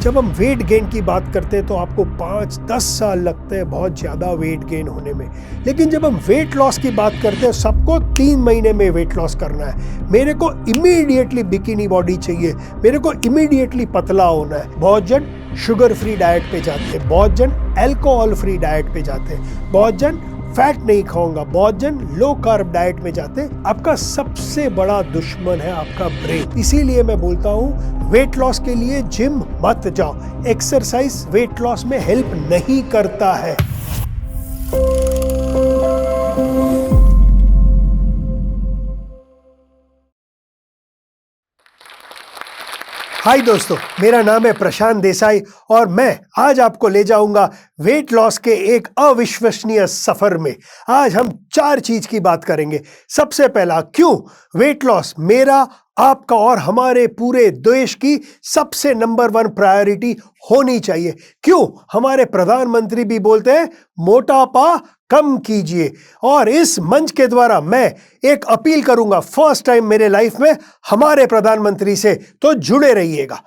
जब हम weight gain की बात करते हैं तो आपको 5-10 साल लगते हैं बहुत ज़्यादा वेट गेन होने में, लेकिन जब हम वेट लॉस की बात करते हैं सबको 3 महीने में वेट लॉस करना है। मेरे को इमीडिएटली बिकिनी बॉडी चाहिए, मेरे को इमीडिएटली पतला होना है। बहुत जन शुगर फ्री डाइट पे जाते हैं, बहुत जन अल्कोहल फ्री डाइट पे जाते हैं, बहुत जन फैट नहीं खाऊंगा, बहुत जन लो कार्ब डाइट में जाते हैं। आपका सबसे बड़ा दुश्मन है आपका ब्रेन। इसीलिए मैं बोलता हूं वेट लॉस के लिए जिम मत जाओ। एक्सरसाइज वेट लॉस में हेल्प नहीं करता है। हाय दोस्तों, मेरा नाम है प्रशांत देसाई और मैं आज आपको ले जाऊंगा वेट लॉस के एक अविश्वसनीय सफर में। आज हम 4 चीज की बात करेंगे। सबसे पहला, क्यों वेट लॉस मेरा, आपका और हमारे पूरे देश की सबसे नंबर 1 प्रायोरिटी होनी चाहिए। क्यों हमारे प्रधानमंत्री भी बोलते हैं मोटापा कम कीजिए। और इस मंच के द्वारा मैं एक अपील करूंगा, फर्स्ट टाइम मेरे लाइफ में, हमारे प्रधानमंत्री से, तो जुड़े रहिएगा।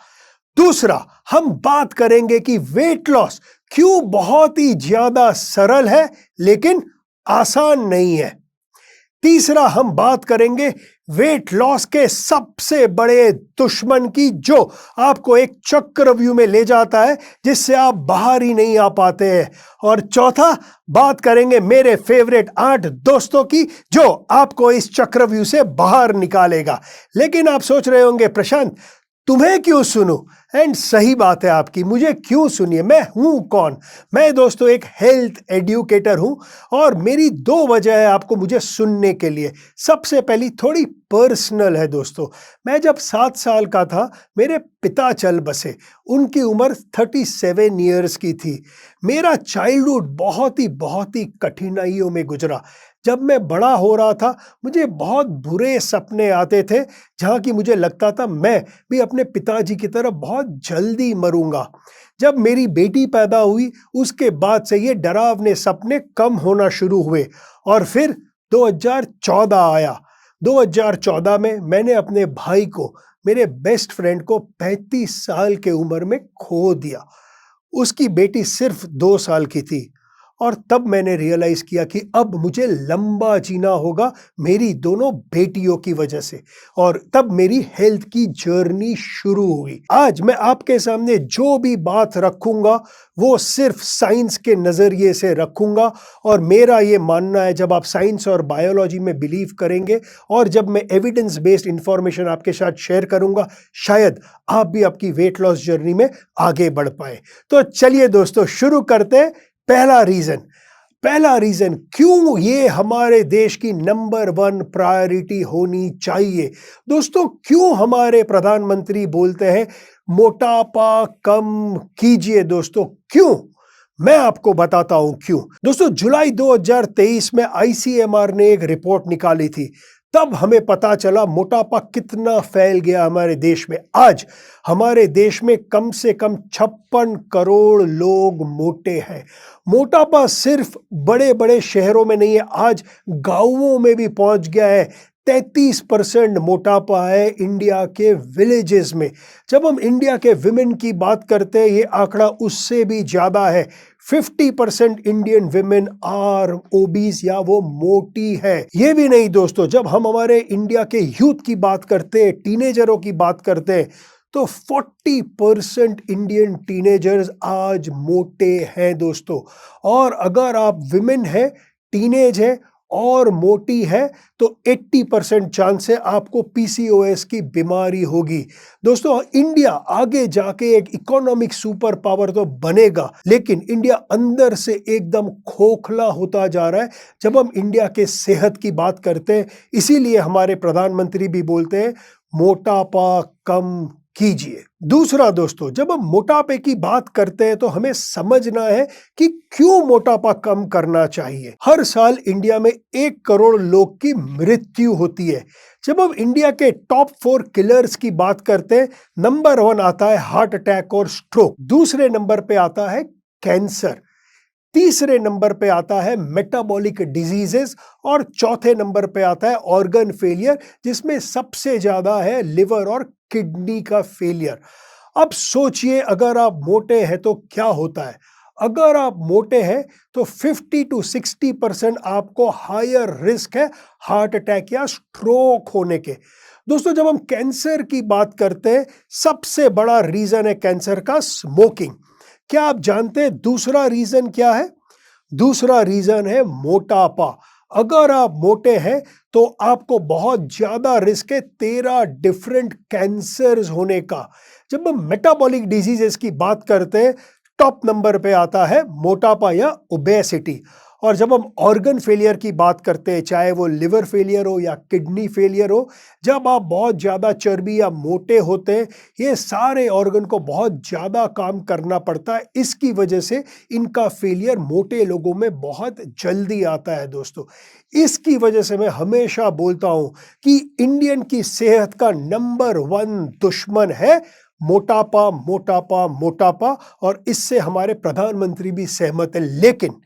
दूसरा, हम बात करेंगे कि वेट लॉस क्यों बहुत ही ज्यादा सरल है लेकिन आसान नहीं है। तीसरा, हम बात करेंगे वेट लॉस के सबसे बड़े दुश्मन की, जो आपको एक चक्रव्यूह में ले जाता है जिससे आप बाहर ही नहीं आ पाते हैं। और चौथा, बात करेंगे मेरे फेवरेट 8 दोस्तों की जो आपको इस चक्रव्यूह से बाहर निकालेगा। लेकिन आप सोच रहे होंगे, प्रशांत तुम्हें क्यों सुनूं? एंड सही बात है आपकी, मुझे क्यों सुनिए, मैं हूं कौन? मैं दोस्तों एक हेल्थ एड्यूकेटर हूं और मेरी 2 वजह है आपको मुझे सुनने के लिए। सबसे पहली थोड़ी पर्सनल है दोस्तों। मैं जब 7 साल का था मेरे पिता चल बसे। उनकी उम्र 37 ईयर्स की थी। मेरा चाइल्डहुड बहुत ही कठिनाइयों में गुजरा। जब मैं बड़ा हो रहा था मुझे बहुत बुरे सपने आते थे, जहां कि मुझे लगता था मैं भी अपने पिताजी की तरह बहुत जल्दी मरूंगा। जब मेरी बेटी पैदा हुई उसके बाद से ये डरावने सपने कम होना शुरू हुए। और फिर 2014 आया। 2014 में मैंने अपने भाई को, मेरे बेस्ट फ्रेंड को 35 साल के उम्र में खो दिया। उसकी बेटी सिर्फ 2 साल की थी। और तब मैंने रियलाइज किया कि अब मुझे लंबा जीना होगा मेरी दोनों बेटियों की वजह से। और तब मेरी हेल्थ की जर्नी शुरू हुई। आज मैं आपके सामने जो भी बात रखूंगा वो सिर्फ साइंस के नजरिए से रखूंगा। और मेरा ये मानना है, जब आप साइंस और बायोलॉजी में बिलीव करेंगे और जब मैं एविडेंस बेस्ड इंफॉर्मेशन आपके साथ शेयर करूंगा, शायद आप भी आपकी वेट लॉस जर्नी में आगे बढ़ पाए। तो चलिए दोस्तों शुरू करते हैं। पहला रीजन क्यों ये हमारे देश की नंबर 1 प्रायोरिटी होनी चाहिए। दोस्तों, क्यों हमारे प्रधानमंत्री बोलते हैं मोटापा कम कीजिए? दोस्तों क्यों, मैं आपको बताता हूं क्यों। दोस्तों, जुलाई 2023 में ICMR ने एक रिपोर्ट निकाली थी। तब हमें पता चला मोटापा कितना फैल गया हमारे देश में। आज हमारे देश में कम से कम 56 करोड़ लोग मोटे हैं। मोटापा सिर्फ बड़े बड़े शहरों में नहीं है, आज गांवों में भी पहुंच गया है। 33% मोटापा है इंडिया के विलेजेस में। जब हम इंडिया के विमेन की बात करते हैं, ये आंकड़ा उससे भी ज्यादा है। 50% इंडियन विमेन आर ओबीज, या वो मोटी है। ये भी नहीं दोस्तों, जब हम हमारे इंडिया के यूथ की बात करते हैं, टीनेजरों की बात करते हैं, तो 40% इंडियन टीनेजर्स आज मोटे हैं दोस्तों। और अगर आप विमेन है, टीनेज है और मोटी है, तो 80% चांस है आपको PCOS की बीमारी होगी। दोस्तों, इंडिया आगे जाके एक इकोनॉमिक सुपर पावर तो बनेगा, लेकिन इंडिया अंदर से एकदम खोखला होता जा रहा है जब हम इंडिया के सेहत की बात करते हैं। इसीलिए हमारे प्रधानमंत्री भी बोलते हैं मोटापा कम कीजिए। दूसरा दोस्तों, जब हम मोटापे की बात करते हैं तो हमें समझना है कि क्यों मोटापा कम करना चाहिए। हर साल इंडिया में 1 करोड़ लोग की मृत्यु होती है। जब हम इंडिया के टॉप 4 किलर्स की बात करते हैं, नंबर 1 आता है हार्ट अटैक और स्ट्रोक, दूसरे नंबर पे आता है कैंसर, तीसरे नंबर पे आता है मेटाबॉलिक डिजीजेस और चौथे नंबर पे आता है ऑर्गन फेलियर, जिसमें सबसे ज्यादा है लिवर और किडनी का फेलियर। अब सोचिए अगर आप मोटे हैं तो क्या होता है। अगर आप मोटे हैं तो 50 to 60% आपको हायर रिस्क है हार्ट अटैक या स्ट्रोक होने के। दोस्तों, जब हम कैंसर की बात करते हैं, सबसे बड़ा रीजन है कैंसर का स्मोकिंग। क्या आप जानते हैं दूसरा रीजन क्या है? दूसरा रीजन है मोटापा। अगर आप मोटे हैं तो आपको बहुत ज्यादा रिस्क है 13 डिफरेंट कैंसर्स होने का। जब हम मेटाबॉलिक डिजीजेस की बात करते हैं, टॉप नंबर पे आता है मोटापा या ओबेसिटी। और जब हम ऑर्गन फेलियर की बात करते हैं, चाहे वो लिवर फेलियर हो या किडनी फेलियर हो, जब आप बहुत ज़्यादा चर्बी या मोटे होते हैं, ये सारे ऑर्गन को बहुत ज़्यादा काम करना पड़ता है। इसकी वजह से इनका फेलियर मोटे लोगों में बहुत जल्दी आता है। दोस्तों, इसकी वजह से मैं हमेशा बोलता हूँ कि इंडियन की सेहत का नंबर 1 दुश्मन है मोटापा, मोटापा, मोटापा। और इससे हमारे प्रधानमंत्री भी सहमत है। लेकिन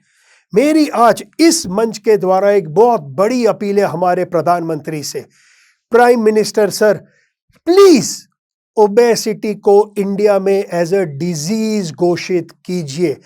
मेरी आज इस मंच के द्वारा एक बहुत बड़ी अपील है हमारे प्रधानमंत्री से। Prime minister sir, please obesity को इंडिया में एज अ डिजीज घोषित कीजिए।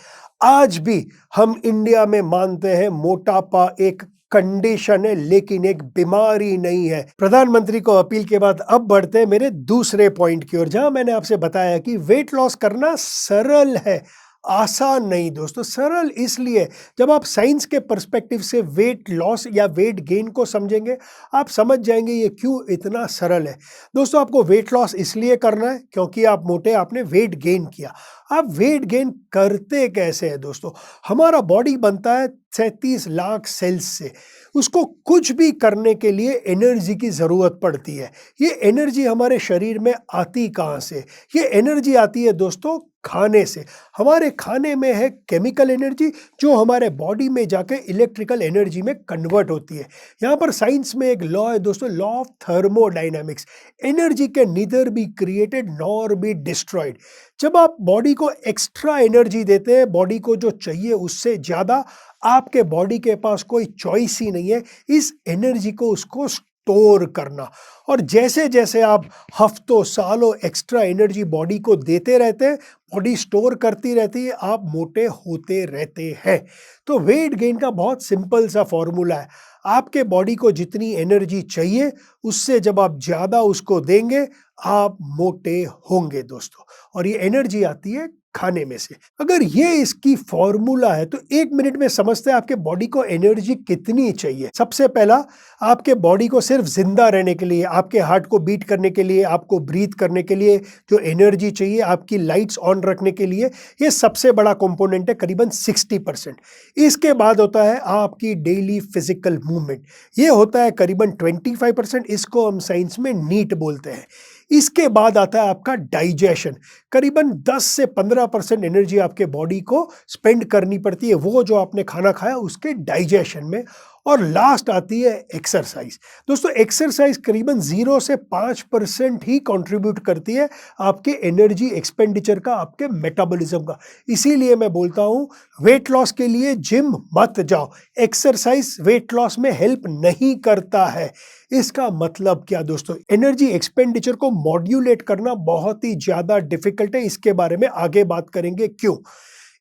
आज भी हम इंडिया में मानते हैं मोटापा एक कंडीशन है, लेकिन एक बीमारी नहीं है। प्रधानमंत्री को अपील के बाद अब बढ़ते हैं मेरे दूसरे पॉइंट की ओर, जहां मैंने आपसे बताया कि वेट लॉस करना सरल है, आसान नहीं। दोस्तों, सरल इसलिए, जब आप साइंस के पर्सपेक्टिव से वेट लॉस या वेट गेन को समझेंगे, आप समझ जाएंगे ये क्यों इतना सरल है। दोस्तों, आपको वेट लॉस इसलिए करना है क्योंकि आप मोटे, आपने वेट गेन किया। आप वेट गेन करते कैसे हैं? दोस्तों, हमारा बॉडी बनता है 37 लाख सेल्स से। उसको कुछ भी करने के लिए एनर्जी की ज़रूरत पड़ती है। ये एनर्जी हमारे शरीर में आती कहाँ से? ये एनर्जी आती है दोस्तों खाने से। हमारे खाने में है केमिकल एनर्जी, जो हमारे बॉडी में जाके इलेक्ट्रिकल एनर्जी में कन्वर्ट होती है। यहाँ पर साइंस में एक लॉ है दोस्तों, law of thermodynamics. Energy can neither be created nor be destroyed. जब आप बॉडी को एक्स्ट्रा एनर्जी देते हैं, बॉडी को जो चाहिए उससे ज़्यादा, आपके बॉडी के पास कोई चॉइस ही नहीं है इस एनर्जी को उसको स्टोर करना। और जैसे जैसे आप हफ्तों सालों एक्स्ट्रा एनर्जी बॉडी को देते रहते हैं, बॉडी स्टोर करती रहती है, आप मोटे होते रहते हैं। तो वेट गेन का बहुत सिंपल सा फॉर्मूला है। आपके बॉडी को जितनी एनर्जी चाहिए, उससे जब आप ज़्यादा उसको देंगे, आप मोटे होंगे दोस्तों। और ये एनर्जी आती है खाने में से। अगर ये इसकी फॉर्मूला है तो 1 मिनट में समझते हैं आपके बॉडी को एनर्जी कितनी चाहिए। सबसे पहला, आपके बॉडी को सिर्फ जिंदा रहने के लिए, आपके हार्ट को बीट करने के लिए, आपको ब्रीथ करने के लिए जो एनर्जी चाहिए, आपकी लाइट्स ऑन रखने के लिए, ये सबसे बड़ा कंपोनेंट है, करीबन 60%। इसके बाद होता है आपकी डेली फिजिकल मूवमेंट, ये होता है करीबन 25%। इसको हम साइंस में नीट बोलते हैं। इसके बाद आता है आपका डाइजेशन। करीबन 10 से 15% एनर्जी आपके बॉडी को स्पेंड करनी पड़ती है, वो जो आपने खाना खाया उसके डाइजेशन में। और लास्ट आती है एक्सरसाइज। दोस्तों, एक्सरसाइज करीबन 0 से 5% ही कंट्रीब्यूट करती है आपके एनर्जी एक्सपेंडिचर का, आपके मेटाबॉलिज्म का। इसीलिए मैं बोलता हूँ, वेट लॉस के लिए जिम मत जाओ। एक्सरसाइज वेट लॉस में हेल्प नहीं करता है। इसका मतलब क्या दोस्तों? एनर्जी एक्सपेंडिचर को मॉड्यूलेट करना बहुत ही ज्यादा डिफिकल्ट है। इसके बारे में आगे बात करेंगे क्यों।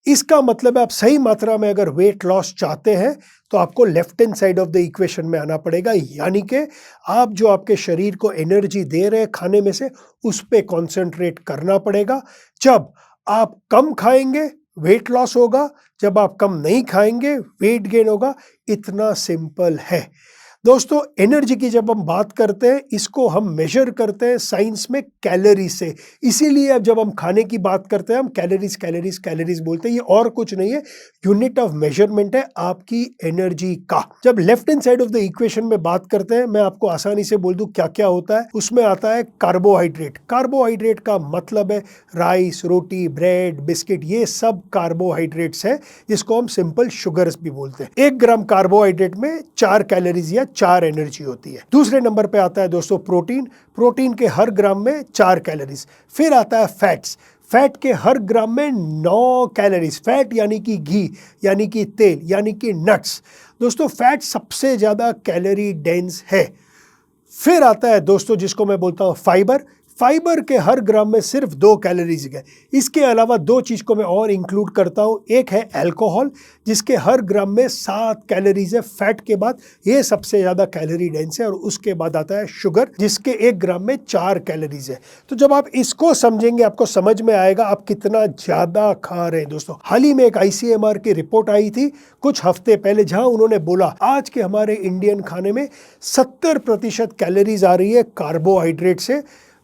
इसका मतलब है, आप सही मात्रा में अगर वेट लॉस चाहते हैं तो आपको left hand side of the equation में आना पड़ेगा, यानी कि आप जो आपके शरीर को एनर्जी दे रहे हैं खाने में से, उस पे कॉन्सेंट्रेट करना पड़ेगा। जब आप कम खाएंगे वेट लॉस होगा, जब आप कम नहीं खाएंगे वेट गेन होगा। इतना सिंपल है दोस्तों। एनर्जी की जब हम बात करते हैं, इसको हम मेजर करते हैं साइंस में कैलोरी से। इसीलिए अब जब हम खाने की बात करते हैं, हम कैलोरीज कैलोरीज कैलोरीज बोलते हैं। ये और कुछ नहीं है, यूनिट ऑफ मेजरमेंट है आपकी एनर्जी का। जब left hand side of the equation में बात करते हैं, मैं आपको आसानी से बोल दूं क्या क्या होता है। उसमें आता है कार्बोहाइड्रेट। कार्बोहाइड्रेट का मतलब है राइस, रोटी, ब्रेड, बिस्किट, ये सब कार्बोहाइड्रेट्स है, जिसको हम सिंपल शुगर्स भी बोलते हैं। 1 ग्राम कार्बोहाइड्रेट में 4 कैलोरीज या 4 एनर्जी होती है। दूसरे नंबर पे आता है दोस्तों प्रोटीन। प्रोटीन के हर ग्राम में 4 कैलोरीज। फिर आता है फैट्स। फैट के हर ग्राम में 9 कैलोरीज। फैट यानी कि घी, यानी कि तेल, यानी कि नट्स। दोस्तों, फैट सबसे ज्यादा कैलोरी डेंस है। फिर आता है दोस्तों जिसको मैं बोलता हूं फाइबर। फाइबर के हर ग्राम में सिर्फ 2 कैलोरीज है। इसके अलावा 2 चीज़ को मैं और इंक्लूड करता हूँ। एक है अल्कोहल, जिसके हर ग्राम में 7 कैलोरीज है। फैट के बाद ये सबसे ज़्यादा कैलोरी डेंस है, और उसके बाद आता है शुगर, जिसके 1 ग्राम में 4 कैलोरीज है। तो जब आप इसको समझेंगे आपको समझ में आएगा आप कितना ज़्यादा खा रहे हैं। दोस्तों, हाल ही में एक ICMR की रिपोर्ट आई थी कुछ हफ्ते पहले, जहां उन्होंने बोला आज के हमारे इंडियन खाने में 70% कैलोरीज आ रही है कार्बोहाइड्रेट से,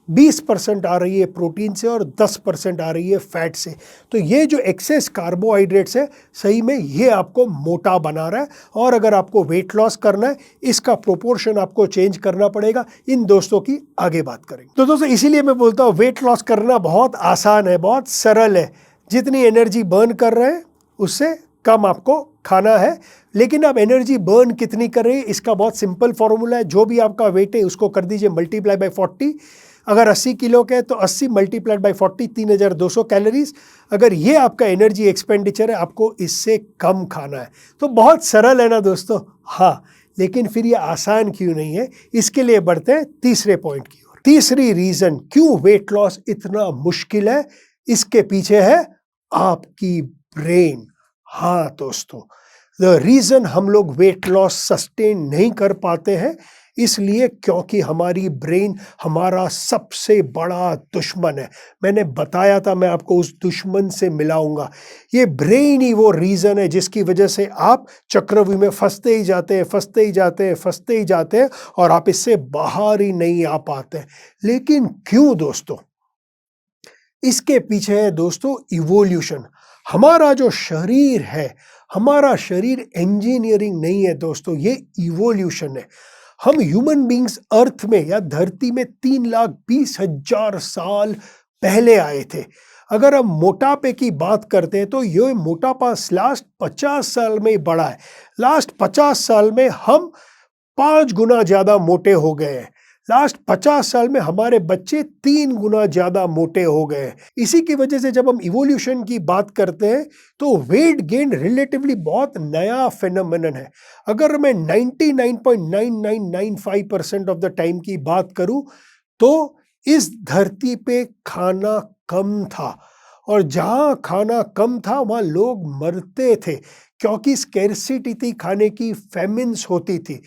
20% आ रही है प्रोटीन से, और 10% आ रही है फैट से। तो ये जो एक्सेस कार्बोहाइड्रेट्स है, सही में ये आपको मोटा बना रहा है, और अगर आपको वेट लॉस करना है इसका प्रोपोर्शन आपको चेंज करना पड़ेगा। इन दोस्तों की आगे बात करेंगे। तो दोस्तों, इसीलिए मैं बोलता हूँ वेट लॉस करना बहुत आसान है, बहुत सरल है। जितनी एनर्जी बर्न कर रहे हैं उससे कम आपको खाना है। लेकिन आप एनर्जी बर्न कितनी कर रहे हैं इसका बहुत सिंपल फॉर्मूला है। जो भी आपका वेट है उसको कर दीजिए मल्टीप्लाई बाय 40। अगर 80 किलो का है तो 80 मल्टीप्लाइड बाय 40, 3200 कैलोरीज। अगर ये आपका एनर्जी एक्सपेंडिचर है, आपको इससे कम खाना है। तो बहुत सरल है ना दोस्तों। हाँ, लेकिन फिर ये आसान क्यों नहीं है, इसके लिए बढ़ते हैं तीसरे पॉइंट की ओर। तीसरी रीजन क्यों वेट लॉस इतना मुश्किल है, इसके पीछे है आपकी ब्रेन। हाँ दोस्तों, द रीजन हम लोग वेट लॉस सस्टेन नहीं कर पाते हैं इसलिए क्योंकि हमारी ब्रेन हमारा सबसे बड़ा दुश्मन है। मैंने बताया था मैं आपको उस दुश्मन से मिलाऊंगा। ये ब्रेन ही वो रीज़न है जिसकी वजह से आप चक्रव्यूह में फंसते ही जाते हैं, फंसते ही जाते हैं, फंसते ही जाते हैं, और आप इससे बाहर ही नहीं आ पाते। लेकिन क्यों दोस्तों? इसके पीछे है दोस्तों इवोल्यूशन। हमारा जो शरीर है, हमारा शरीर इंजीनियरिंग नहीं है दोस्तों, ये इवोल्यूशन है। हम ह्यूमन बींग्स अर्थ में या धरती में 3,20,000 साल पहले आए थे। अगर हम मोटापे की बात करते हैं तो ये मोटापा लास्ट 50 साल में ही बढ़ा है। लास्ट 50 साल में हम 5 गुना ज्यादा मोटे हो गए हैं। लास्ट 50 साल में हमारे बच्चे 3 गुना ज्यादा मोटे हो गए हैं। इसी की वजह से जब हम इवोल्यूशन की बात करते हैं तो वेट गेन रिलेटिवली बहुत नया फिनोमेनन है। अगर मैं 99.9995% ऑफ द टाइम की बात करूं तो इस धरती पे खाना कम था, और जहां खाना कम था वहां लोग मरते थे क्योंकि स्कैरसिटी थी, खाने की फेमिन्स होती थी।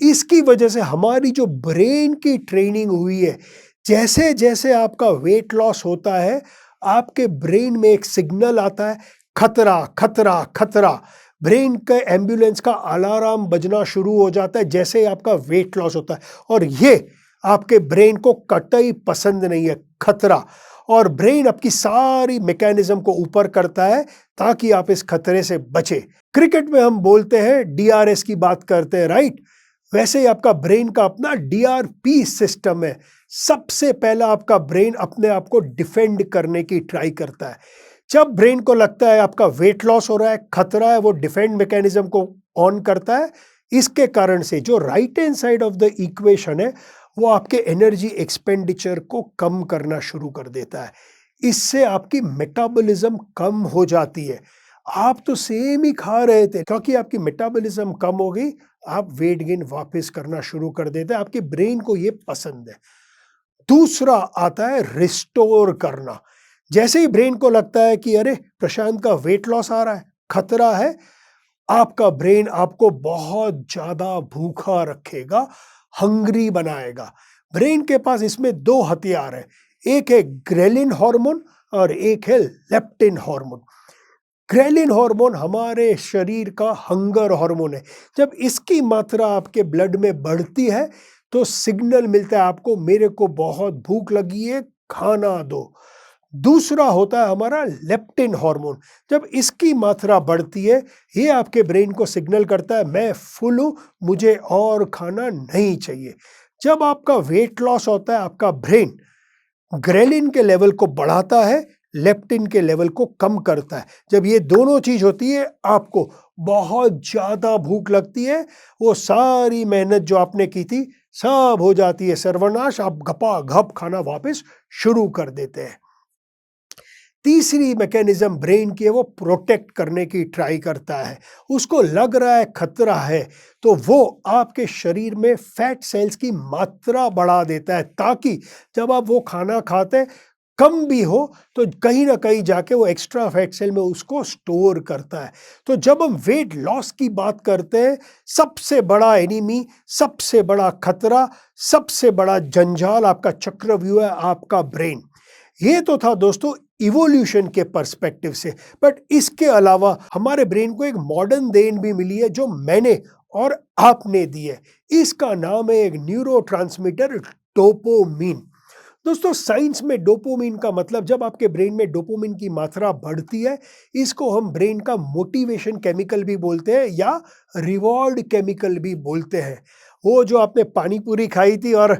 इसकी वजह से हमारी जो ब्रेन की ट्रेनिंग हुई है, जैसे जैसे आपका वेट लॉस होता है आपके ब्रेन में एक सिग्नल आता है, खतरा खतरा खतरा। ब्रेन के एम्बुलेंस का अलार्म बजना शुरू हो जाता है जैसे ही आपका वेट लॉस होता है, और ये आपके ब्रेन को कतई पसंद नहीं है, खतरा। और ब्रेन आपकी सारी मैकेनिज्म को ऊपर करता है ताकि आप इस खतरे से बचे। क्रिकेट में हम बोलते हैं DRS की बात करते हैं, राइट? वैसे ही आपका ब्रेन का अपना DRP सिस्टम है। सबसे पहला आपका ब्रेन अपने आप को डिफेंड करने की ट्राई करता है। जब ब्रेन को लगता है आपका वेट लॉस हो रहा है, खतरा है, वो डिफेंड मैकेनिज्म को ऑन करता है। इसके कारण से जो right hand side of the equation है वो आपके एनर्जी एक्सपेंडिचर को कम करना शुरू कर देता है। इससे आपकी मेटाबॉलिज्म कम हो जाती है। आप तो सेम ही खा रहे थे, क्योंकि आपकी मेटाबॉलिज्म कम हो गई आप वेट गेन वापस करना शुरू कर देते हैं। आपके ब्रेन को ये पसंद है। दूसरा आता है रिस्टोर करना। जैसे ही ब्रेन को लगता है कि अरे प्रशांत का वेट लॉस आ रहा है, खतरा है, आपका ब्रेन आपको बहुत ज्यादा भूखा रखेगा, हंग्री बनाएगा। ब्रेन के पास इसमें 2 हथियार है, एक है ग्रेलिन हार्मोन और एक है लेप्टिन हार्मोन। ग्रेलिन हार्मोन हमारे शरीर का हंगर हार्मोन है। जब इसकी मात्रा आपके ब्लड में बढ़ती है तो सिग्नल मिलता है आपको, मेरे को बहुत भूख लगी है, खाना दो। दूसरा होता है हमारा लेप्टिन हार्मोन। जब इसकी मात्रा बढ़ती है ये आपके ब्रेन को सिग्नल करता है मैं फुल हूं, मुझे और खाना नहीं चाहिए। जब आपका वेट लॉस होता है आपका ब्रेन ग्रेलिन के लेवल को बढ़ाता है, लेप्टिन के लेवल को कम करता है। जब ये दोनों चीज होती है आपको बहुत ज्यादा भूख लगती है, वो सारी मेहनत जो आपने की थी सब हो जाती है सर्वनाश, आप घपा घप खाना वापस शुरू कर देते हैं। तीसरी मैकेनिज्म ब्रेन की है वो प्रोटेक्ट करने की ट्राई करता है। उसको लग रहा है खतरा है तो वो आपके शरीर में फैट सेल्स की मात्रा बढ़ा देता है, ताकि जब आप वो खाना खाते हैं कम भी हो तो कहीं ना कहीं जाके वो एक्स्ट्रा फैट सेल में उसको स्टोर करता है। तो जब हम वेट लॉस की बात करते हैं, सबसे बड़ा एनिमी, सबसे बड़ा खतरा, सबसे बड़ा जंजाल आपका चक्रव्यूह है आपका ब्रेन। ये तो था दोस्तों इवोल्यूशन के पर्सपेक्टिव से, बट इसके अलावा हमारे ब्रेन को एक मॉडर्न देन भी मिली है जो मैंने और आपने दी है। इसका नाम है एक न्यूरोट्रांसमीटर डोपामिन। दोस्तों साइंस में डोपामिन का मतलब, जब आपके ब्रेन में डोपामिन की मात्रा बढ़ती है, इसको हम ब्रेन का मोटिवेशन केमिकल भी बोलते हैं या रिवॉर्ड केमिकल भी बोलते हैं। वो जो आपने पानी पूरी खाई थी और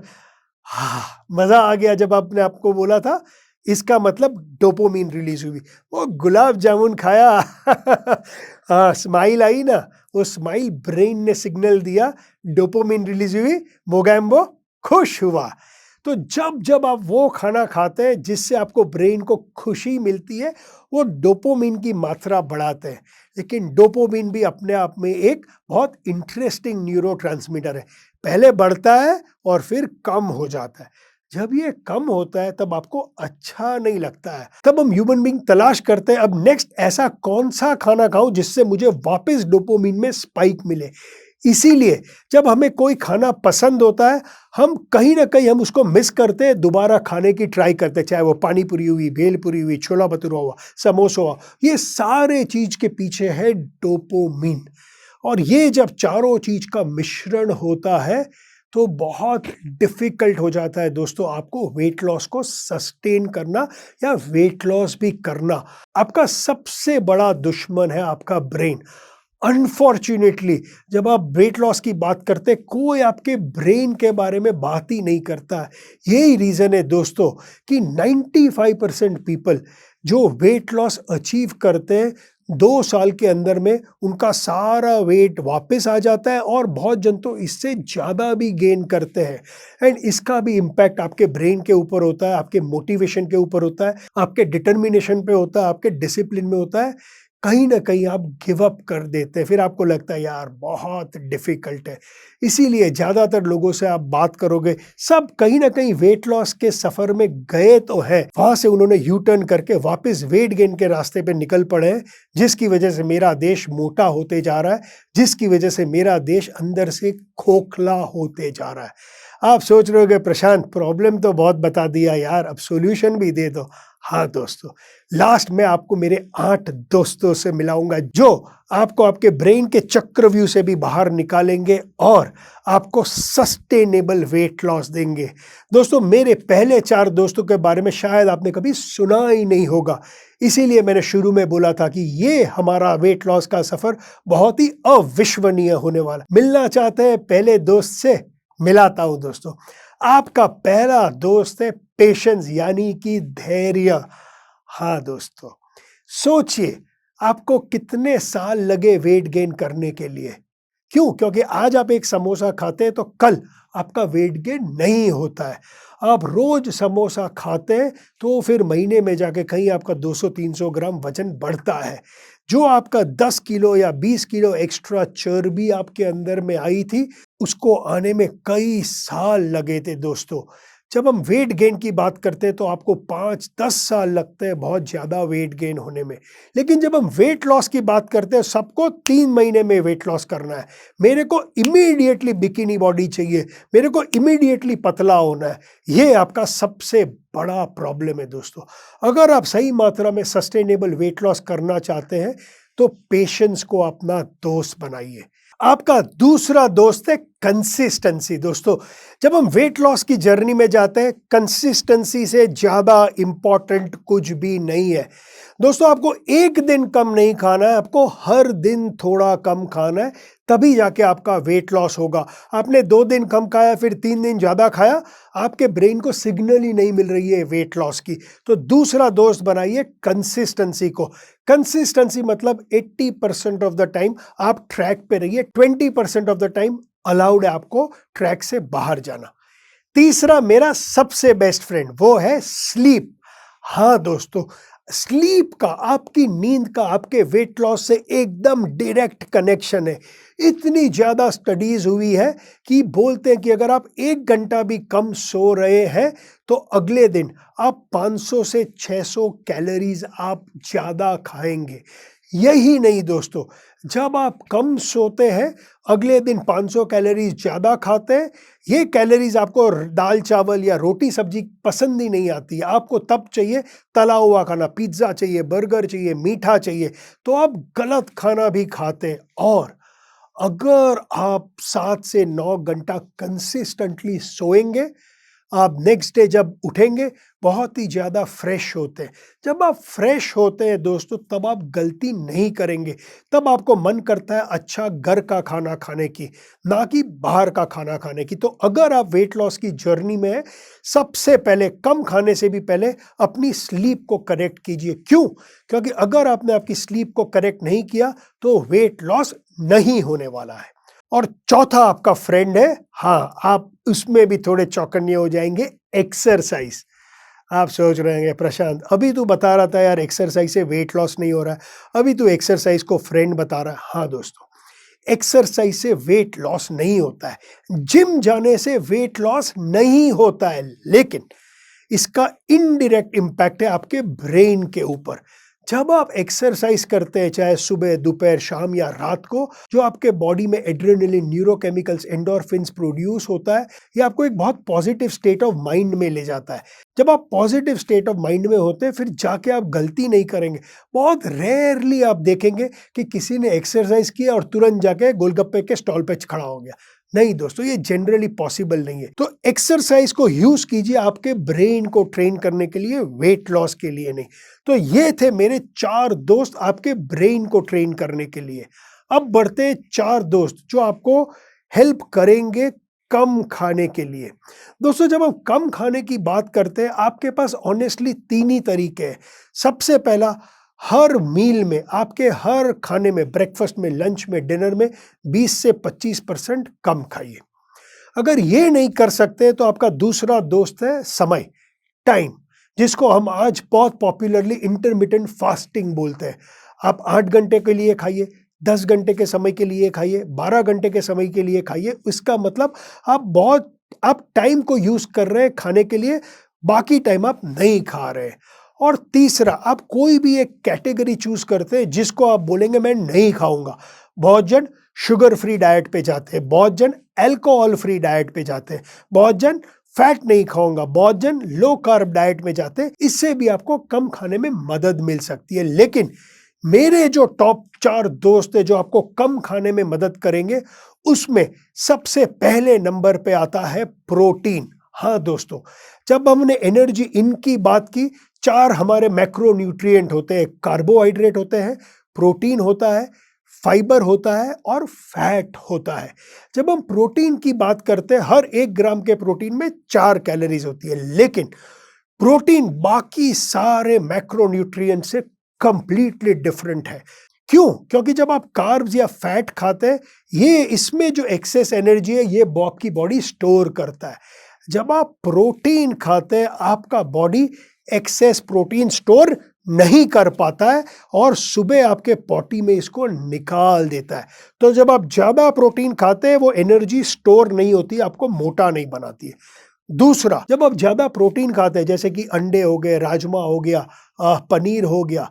मजा आ गया जब आपने आपको बोला था, इसका मतलब डोपामिन रिलीज हुई। वो गुलाब जामुन खाया स्माइल आई ना, वो स्माइल ब्रेन ने सिग्नल दिया, डोपामिन रिलीज हुई, मोगैम्बो खुश हुआ। तो जब जब आप वो खाना खाते हैं जिससे आपको ब्रेन को खुशी मिलती है, वो डोपामिन की मात्रा बढ़ाते हैं। लेकिन डोपामिन भी अपने आप में एक बहुत इंटरेस्टिंग न्यूरोट्रांसमीटर है। पहले बढ़ता है और फिर कम हो जाता है। जब ये कम होता है तब आपको अच्छा नहीं लगता है। तब हम ह्यूमन बीइंग तलाश करते हैं, अब नेक्स्ट ऐसा कौन सा खाना खाऊं जिससे मुझे वापस डोपामिन में स्पाइक मिले। इसीलिए जब हमें कोई खाना पसंद होता है, हम कहीं ना कहीं हम उसको मिस करते हैं, दोबारा खाने की ट्राई करते हैं, चाहे वो पानी पूरी हुई, भेल पूरी हुई, छोला भटूरा हुआ, समोसा हुआ। ये सारे चीज के पीछे है डोपामिन। और ये जब चारों चीज का मिश्रण होता है तो बहुत डिफिकल्ट हो जाता है दोस्तों आपको वेट लॉस को सस्टेन करना या वेट लॉस भी करना। आपका सबसे बड़ा दुश्मन है आपका ब्रेन। अनफॉर्चुनेटली जब आप वेट लॉस की बात करते हैं, कोई आपके ब्रेन के बारे में बात ही नहीं करता है। यही रीजन है दोस्तों कि 95% पीपल जो वेट लॉस अचीव करते हैं, 2 साल के अंदर में उनका सारा वेट वापस आ जाता है, और बहुत जन तो इससे ज़्यादा भी गेन करते हैं। एंड इसका भी इम्पैक्ट आपके ब्रेन के ऊपर होता है, आपके मोटिवेशन के ऊपर होता है, आपके डिटर्मिनेशन पे होता है, आपके डिसिप्लिन में होता है। कहीं ना कहीं आप गिव अप कर देते हैं, फिर आपको लगता है यार बहुत डिफिकल्ट है। इसीलिए ज़्यादातर लोगों से आप बात करोगे, सब कहीं ना कहीं वेट लॉस के सफ़र में गए तो है, वहाँ से उन्होंने यू टर्न करके वापस वेट गेन के रास्ते पे निकल पड़े हैं, जिसकी वजह से मेरा देश मोटा होते जा रहा है, जिसकी वजह से मेरा देश अंदर से खोखला होते जा रहा है। आप सोच रहे होगे प्रशांत प्रॉब्लम तो बहुत बता दिया यार, अब सॉल्यूशन भी दे दो। हाँ दोस्तों, लास्ट में आपको मेरे 8 दोस्तों से मिलाऊंगा जो आपको आपके ब्रेन के चक्रव्यूह से भी बाहर निकालेंगे और आपको सस्टेनेबल वेट लॉस देंगे। दोस्तों मेरे पहले 4 दोस्तों के बारे में शायद आपने कभी सुना ही नहीं होगा, इसीलिए मैंने शुरू में बोला था कि ये हमारा वेट लॉस का सफर बहुत ही अविश्वसनीय होने वाला। मिलना चाहते हैं पहले दोस्त से? मिलाता हूं दोस्तों। आपका पहला दोस्त है पेशेंस, यानी कि धैर्य। हाँ दोस्तों, सोचिए आपको कितने साल लगे वेट गेन करने के लिए। क्यों? क्योंकि आज आप एक समोसा खाते हैं तो कल आपका वेट गेन नहीं होता है। आप रोज समोसा खाते हैं तो फिर महीने में जाके कहीं आपका 200-300 ग्राम वजन बढ़ता है। जो आपका 10 किलो या 20 किलो एक्स्ट्रा चर्बी आपके अंदर में आई थी, उसको आने में कई साल लगे थे दोस्तों। जब हम वेट गेन की बात करते हैं तो आपको 5-10 साल लगते हैं बहुत ज़्यादा वेट गेन होने में। लेकिन जब हम वेट लॉस की बात करते हैं, सबको 3 महीने में वेट लॉस करना है। मेरे को इमीडिएटली बिकिनी बॉडी चाहिए, मेरे को इमीडिएटली पतला होना है। ये आपका सबसे बड़ा प्रॉब्लम है दोस्तों। अगर आप सही मात्रा में सस्टेनेबल वेट लॉस करना चाहते हैं तो पेशेंस को अपना दोस्त बनाइए। आपका दूसरा दोस्त है कंसिस्टेंसी। दोस्तों जब हम वेट लॉस की जर्नी में जाते हैं, कंसिस्टेंसी से ज़्यादा इंपॉर्टेंट कुछ भी नहीं है। दोस्तों आपको एक दिन कम नहीं खाना है, आपको हर दिन थोड़ा कम खाना है, तभी जाके आपका वेट लॉस होगा। आपने 2 दिन कम खाया फिर 3 दिन ज़्यादा खाया, आपके ब्रेन को सिग्नल ही नहीं मिल रही है वेट लॉस की। तो दूसरा दोस्त बनाइए कंसिस्टेंसी को। कंसिस्टेंसी मतलब 80% ऑफ द टाइम आप ट्रैक पे रहिए, 20% ऑफ द टाइम अलाउड है आपको ट्रैक से बाहर जाना। तीसरा मेरा सबसे बेस्ट फ्रेंड वो है स्लीप। हाँ दोस्तों, स्लीप का, आपकी नींद का आपके वेट लॉस से एकदम डायरेक्ट कनेक्शन है। इतनी ज़्यादा स्टडीज़ हुई है कि बोलते हैं कि अगर आप 1 घंटा भी कम सो रहे हैं तो अगले दिन आप 500 से 600 कैलोरीज आप ज़्यादा खाएंगे। यही नहीं दोस्तों, जब आप कम सोते हैं अगले दिन 500 कैलोरीज ज़्यादा खाते हैं। ये कैलोरीज आपको दाल चावल या रोटी सब्जी पसंद ही नहीं आती है, आपको तब चाहिए तला हुआ खाना, पिज्ज़ा चाहिए, बर्गर चाहिए, मीठा चाहिए, तो आप गलत खाना भी खाते हैं। और अगर आप 7 से 9 घंटा कंसिस्टेंटली सोएंगे, आप नेक्स्ट डे जब उठेंगे बहुत ही ज़्यादा फ्रेश होते हैं। जब आप फ्रेश होते हैं दोस्तों तब आप गलती नहीं करेंगे, तब आपको मन करता है अच्छा घर का खाना खाने की, ना कि बाहर का खाना खाने की। तो अगर आप वेट लॉस की जर्नी में हैं, सबसे पहले कम खाने से भी पहले अपनी स्लीप को करेक्ट कीजिए। क्यों? क्योंकि अगर आपने आपकी स्लीप को करेक्ट नहीं किया तो वेट लॉस नहीं होने वाला है। और चौथा आपका फ्रेंड है, हाँ, आप उसमें भी थोड़े चौकन्ने हो जाएंगे, एक्सरसाइज। आप सोच रहे हैं प्रशांत अभी तू बता रहा था यार एक्सरसाइज से वेट लॉस नहीं हो रहा है, अभी तू एक्सरसाइज को फ्रेंड बता रहा है। हाँ दोस्तों, एक्सरसाइज से वेट लॉस नहीं होता है, जिम जाने से वेट लॉस नहीं होता है, लेकिन इसका इनडायरेक्ट इम्पैक्ट है आपके ब्रेन के ऊपर। जब आप एक्सरसाइज करते हैं, चाहे सुबह, दोपहर, शाम या रात को, जो आपके बॉडी में एड्रेनलिन, न्यूरोकेमिकल्स, एंडोर्फिन्स प्रोड्यूस होता है, ये आपको एक बहुत पॉजिटिव स्टेट ऑफ माइंड में ले जाता है। जब आप पॉजिटिव स्टेट ऑफ माइंड में होते हैं फिर जाके आप गलती नहीं करेंगे। बहुत रेयरली आप देखेंगे कि किसी ने एक्सरसाइज किया और तुरंत जाके गोलगप्पे के स्टॉल पे खड़ा हो गया। नहीं दोस्तों, ये जनरली पॉसिबल नहीं है। तो एक्सरसाइज को यूज कीजिए आपके ब्रेन को ट्रेन करने के लिए, वेट लॉस के लिए नहीं। तो ये थे मेरे 4 दोस्त आपके ब्रेन को ट्रेन करने के लिए। अब बढ़ते हैं 4 दोस्त जो आपको हेल्प करेंगे कम खाने के लिए। दोस्तों, जब हम कम खाने की बात करते हैं, आपके पास ऑनेस्टली 3 ही तरीके हैं। सबसे पहला, हर मील में, आपके हर खाने में, ब्रेकफास्ट में, लंच में, डिनर में 20 से 25% कम खाइए। अगर ये नहीं कर सकते तो आपका दूसरा दोस्त है समय, टाइम, जिसको हम आज बहुत पॉपुलरली इंटरमिटेंट फास्टिंग बोलते हैं। आप 8 घंटे के लिए खाइए, 10 घंटे के समय के लिए खाइए, 12 घंटे के समय के लिए खाइए। इसका मतलब आप टाइम को यूज कर रहे हैं खाने के लिए, बाकी टाइम आप नहीं खा रहे। और तीसरा, आप कोई भी एक कैटेगरी चूज करते हैं जिसको आप बोलेंगे मैं नहीं खाऊंगा। बहुत जन शुगर फ्री डाइट पे जाते हैं, बहुत जन अल्कोहल फ्री डाइट पे जाते हैं, बहुत जन फैट नहीं खाऊंगा, बहुत जन लो कार्ब डाइट में जाते हैं। इससे भी आपको कम खाने में मदद मिल सकती है। लेकिन मेरे जो टॉप 4 दोस्त हैं जो आपको कम खाने में मदद करेंगे, उसमें सबसे पहले नंबर पे आता है प्रोटीन। हाँ दोस्तों, जब हमने एनर्जी इन की बात की, 4 हमारे मैक्रो न्यूट्रिएंट होते हैं। कार्बोहाइड्रेट होते हैं, प्रोटीन होता है, फाइबर होता है और फैट होता है। जब हम प्रोटीन की बात करते हैं, हर 1 ग्राम के प्रोटीन में 4 कैलोरीज होती है, लेकिन प्रोटीन बाकी सारे मैक्रो न्यूट्रिएंट से कंप्लीटली डिफरेंट है। क्यों? क्योंकि जब आप कार्ब्स या फैट खाते हैं, ये इसमें जो एक्सेस एनर्जी है ये आपकी बॉडी स्टोर करता है। जब आप प्रोटीन खाते हैं, आपका बॉडी एक्सेस प्रोटीन स्टोर नहीं कर पाता है और सुबह आपके पॉटी में इसको निकाल देता है। तो जब आप ज्यादा प्रोटीन खाते हैं, वो एनर्जी स्टोर नहीं होती, आपको मोटा नहीं बनाती है। दूसरा, जब आप ज्यादा प्रोटीन खाते हैं, जैसे कि अंडे हो गए, राजमा हो गया, पनीर हो गया,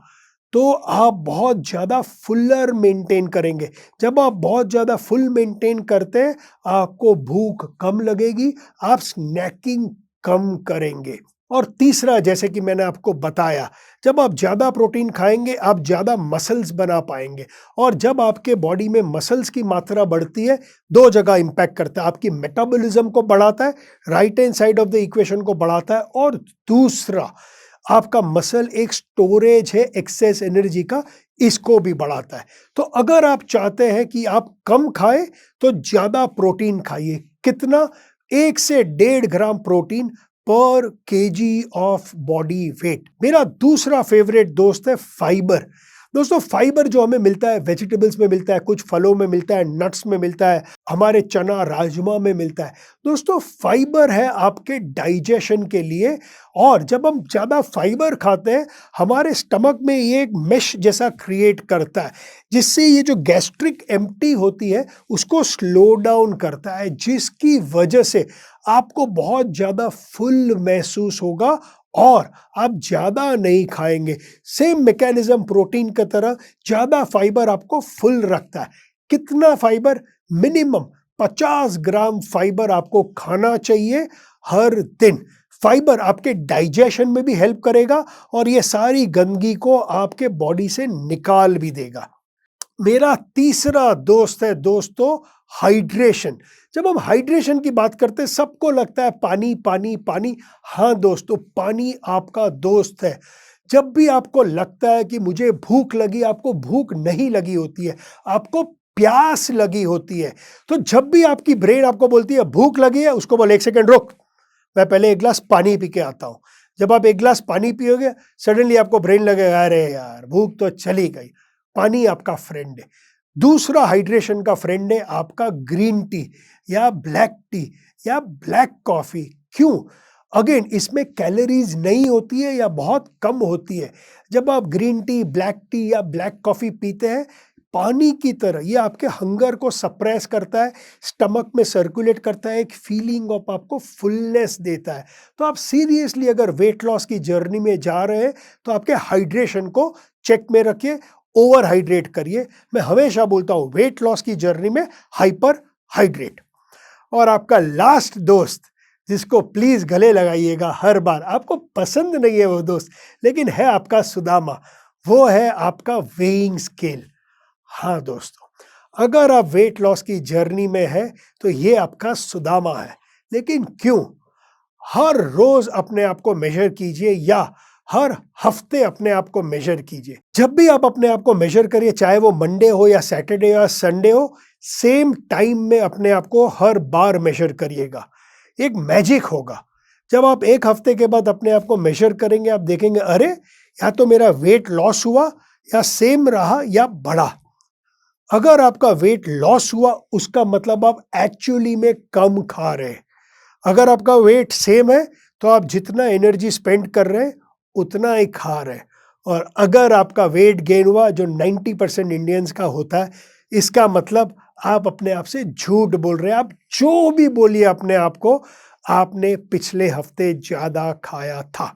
तो आप बहुत ज़्यादा फुलर मेंटेन करेंगे। जब आप बहुत ज़्यादा फुल मेंटेन करते हैं, आपको भूख कम लगेगी, आप स्नैकिंग कम करेंगे। और तीसरा, जैसे कि मैंने आपको बताया, जब आप ज़्यादा प्रोटीन खाएंगे, आप ज़्यादा मसल्स बना पाएंगे। और जब आपके बॉडी में मसल्स की मात्रा बढ़ती है, 2 जगह इंपैक्ट करता है। आपकी मेटाबॉलिज्म को बढ़ाता है, right hand side of the equation को बढ़ाता है, और दूसरा, आपका मसल एक स्टोरेज है एक्सेस एनर्जी का, इसको भी बढ़ाता है। तो अगर आप चाहते हैं कि आप कम खाएं तो ज्यादा प्रोटीन खाइए। कितना? 1 से 1.5 ग्राम प्रोटीन पर केजी ऑफ बॉडी वेट। मेरा दूसरा फेवरेट दोस्त है फाइबर। दोस्तों फाइबर जो हमें मिलता है वेजिटेबल्स में मिलता है, कुछ फलों में मिलता है, नट्स में मिलता है, हमारे चना राजमा में मिलता है। दोस्तों फाइबर है आपके डाइजेशन के लिए, और जब हम ज़्यादा फाइबर खाते हैं हमारे स्टमक में ये एक मेश जैसा क्रिएट करता है, जिससे ये जो गैस्ट्रिक एम्प्टी होती है उसको स्लो डाउन करता है, जिसकी वजह से आपको बहुत ज़्यादा फुल महसूस होगा और आप ज़्यादा नहीं खाएंगे। सेम मैकेनिज्म प्रोटीन की तरह, ज़्यादा फाइबर आपको फुल रखता है। कितना फाइबर? मिनिमम 50 ग्राम फाइबर आपको खाना चाहिए हर दिन। फाइबर आपके डाइजेशन में भी हेल्प करेगा और ये सारी गंदगी को आपके बॉडी से निकाल भी देगा। मेरा तीसरा दोस्त है दोस्तों हाइड्रेशन। जब हम हाइड्रेशन की बात करते हैं सबको लगता है पानी पानी पानी। हाँ दोस्तों, पानी आपका दोस्त है। जब भी आपको लगता है कि मुझे भूख लगी, आपको भूख नहीं लगी होती है, आपको प्यास लगी होती है, तो जब भी आपकी ब्रेन आपको बोलती है भूख लगी है, उसको बोले 1 सेकंड रुक, मैं पहले एक गिलास पानी पी के आता हूँ। जब आप एक गिलास पानी पियोगे सडनली आपको ब्रेन लगेगा अरे यार भूख तो चली गई। पानी आपका फ्रेंड है। दूसरा हाइड्रेशन का फ्रेंड है आपका ग्रीन टी या ब्लैक टी या ब्लैक कॉफी। क्यों? अगेन इसमें कैलोरीज नहीं होती है या बहुत कम होती है। जब आप ग्रीन टी, ब्लैक टी या ब्लैक कॉफी पीते हैं, पानी की तरह ये आपके हंगर को सप्रेस करता है, स्टमक में सर्कुलेट करता है, एक फीलिंग ऑफ आपको फुलनेस देता है। तो आप सीरियसली अगर वेट लॉस की जर्नी में जा रहे हैं तो आपके हाइड्रेशन को चेक में रखिए, ओवर हाइड्रेट करिए। मैं हमेशा बोलता हूँ वेट लॉस की जर्नी में हाइपर हाइड्रेट। और आपका लास्ट दोस्त जिसको प्लीज गले लगाइएगा हर बार, आपको पसंद नहीं है वो दोस्त लेकिन है आपका सुदामा, वो है आपका वेइंग स्केल। हाँ दोस्तों, अगर आप वेट लॉस की जर्नी में है तो ये आपका सुदामा है। लेकिन क्यों? हर रोज अपने आप को मेजर कीजिए या हर हफ्ते अपने आप को मेजर कीजिए। जब भी आप अपने आप को मेजर करिए, चाहे वो मंडे हो या सैटरडे या संडे हो, सेम टाइम में अपने आप को हर बार मेजर करिएगा। एक मैजिक होगा। जब आप एक हफ्ते के बाद अपने आप को मेजर करेंगे, आप देखेंगे अरे या तो मेरा वेट लॉस हुआ या सेम रहा या बढ़ा। अगर आपका वेट लॉस हुआ उसका मतलब आप एक्चुअली में कम खा रहे हैं। अगर आपका वेट सेम है तो आप जितना एनर्जी स्पेंड कर रहे हैं उतना ही खा रहे हैं। और अगर आपका वेट गेन हुआ, जो 90% इंडियंस का होता है, इसका मतलब आप अपने आप से झूठ बोल रहे हैं। आप जो भी बोलिए अपने आप को, आपने पिछले हफ्ते ज़्यादा खाया था।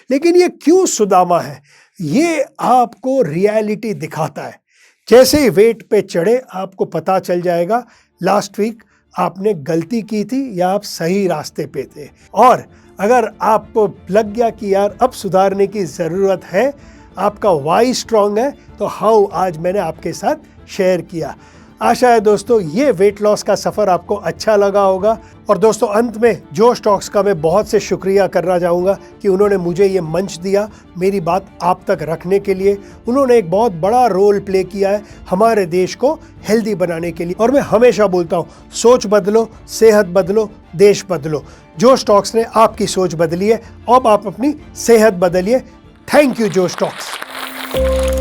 लेकिन ये क्यों सुदामा है? ये आपको रियलिटी दिखाता है। जैसे ही वेट पे चढ़े आपको पता चल जाएगा लास्ट वीक आपने गलती की थी या आप सही रास्ते पे थे। और अगर आपको लग गया कि यार अब सुधारने की ज़रूरत है, आपका वाई स्ट्रांग है, तो हाउ आज मैंने आपके साथ शेयर किया। आशा है दोस्तों ये वेट लॉस का सफ़र आपको अच्छा लगा होगा। और दोस्तों अंत में जोश टॉक्स का मैं बहुत से शुक्रिया करना चाहूँगा कि उन्होंने मुझे ये मंच दिया मेरी बात आप तक रखने के लिए। उन्होंने एक बहुत बड़ा रोल प्ले किया है हमारे देश को हेल्दी बनाने के लिए। और मैं हमेशा बोलता हूँ सोच बदलो, सेहत बदलो, देश बदलो। जोश टॉक्स ने आपकी सोच बदली है, अब आप अपनी सेहत बदलिए। थैंक यू जोश टॉक्स।